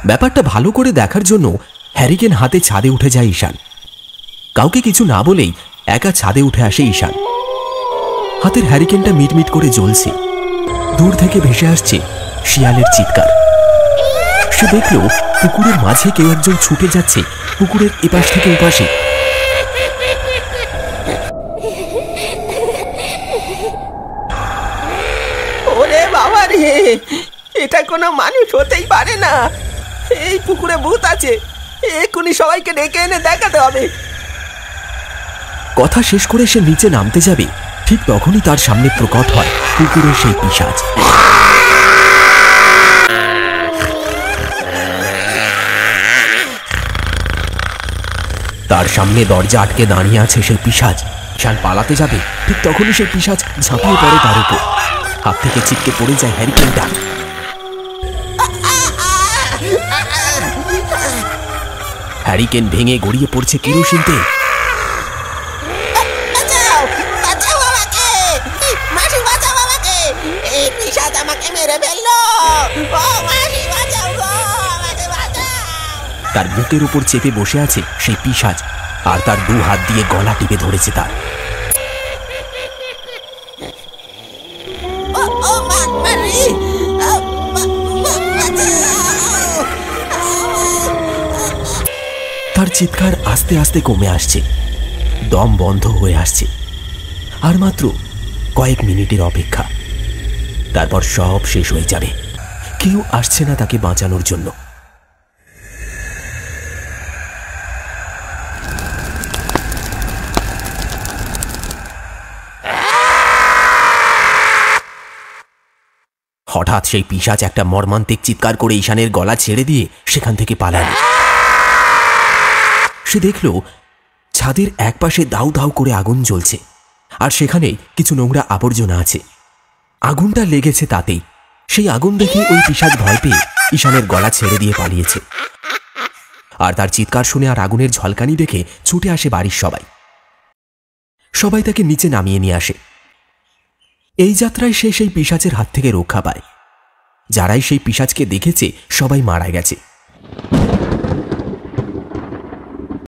ব্যাপারটা ভালো করে দেখার জন্য হ্যারিকেন হাতে ছাদে উঠে যায় ঈশান। কাউকে কিছু না বলেই একা ছাদে উঠে আসে ঈশান। হাতের হ্যারিকেনটা মিটমিট করে জ্বলছে। দূর থেকে ভেসে আসছে শিয়ালের চিৎকার। সে দেখল পুকুরের মাঝে কেউ একজন ছুটে যাচ্ছে পুকুরের এপাশ থেকে ওপাশে। ওরে বাবা রে, এটা কোনো মানুষ হতেই পারে না। এই পুকুরে ভূত আছে, এক্ষুনি সবাইকে ডেকে এনে দেখাতে হবে। কথা শেষ করে সে নিচে নামতে যাবে, ঠিক তখনই তার সামনে প্রকট হয় পুকুরের সেই পিশাচ। তার সামনে দরজা আটকে দাঁড়িয়ে আছে সেই পিশাচ। ঈশান পালাতে যাবে, ঠিক তখনই সেই পিশাচ ঝাঁপিয়ে পড়ে তার উপর। হাত থেকে ছিটকে পড়ে যায় হ্যারিকেনটা। হ্যারিকেন ভেঙে গড়িয়ে পড়ছে কেরোসিন তেল। তার বুকের উপর চেপে বসে আছে সেই পিশাচ, আর তার দু হাত দিয়ে গলা টিপে ধরেছে তার। তার চিৎকার আস্তে আস্তে কমে আসছে, দম বন্ধ হয়ে আসছে। আর মাত্র কয়েক মিনিটের অপেক্ষা, তারপর সব শেষ হয়ে যাবে। কেউ আসছে না তাকে বাঁচানোর জন্য। হঠাৎ সেই পিশাচ একটা মর্মান্তিক চিৎকার করে ঈশানের গলা ছেড়ে দিয়ে সেখান থেকে পালালো। সে দেখল ছাদের একপাশে দাউ দাউ করে আগুন জ্বলছে, আর সেখানে কিছু নোংরা আবর্জনা আছে। আগুনটা লেগেছে তাতেই। সেই আগুন দেখে ওই পিশাচ ভয় পেয়ে ঈশানের গলা ছেড়ে দিয়ে পালিয়েছে। আর তার চিৎকার শুনে আর আগুনের ঝলকানি দেখে ছুটে আসে বাড়ির সবাই। সবাই তাকে নিচে নামিয়ে নিয়ে আসে। এই যাত্রায় সে সেই পিশাচের হাত থেকে রক্ষা পায়। যারাই সেই পিশাচকে দেখেছে সবাই মারা গেছে।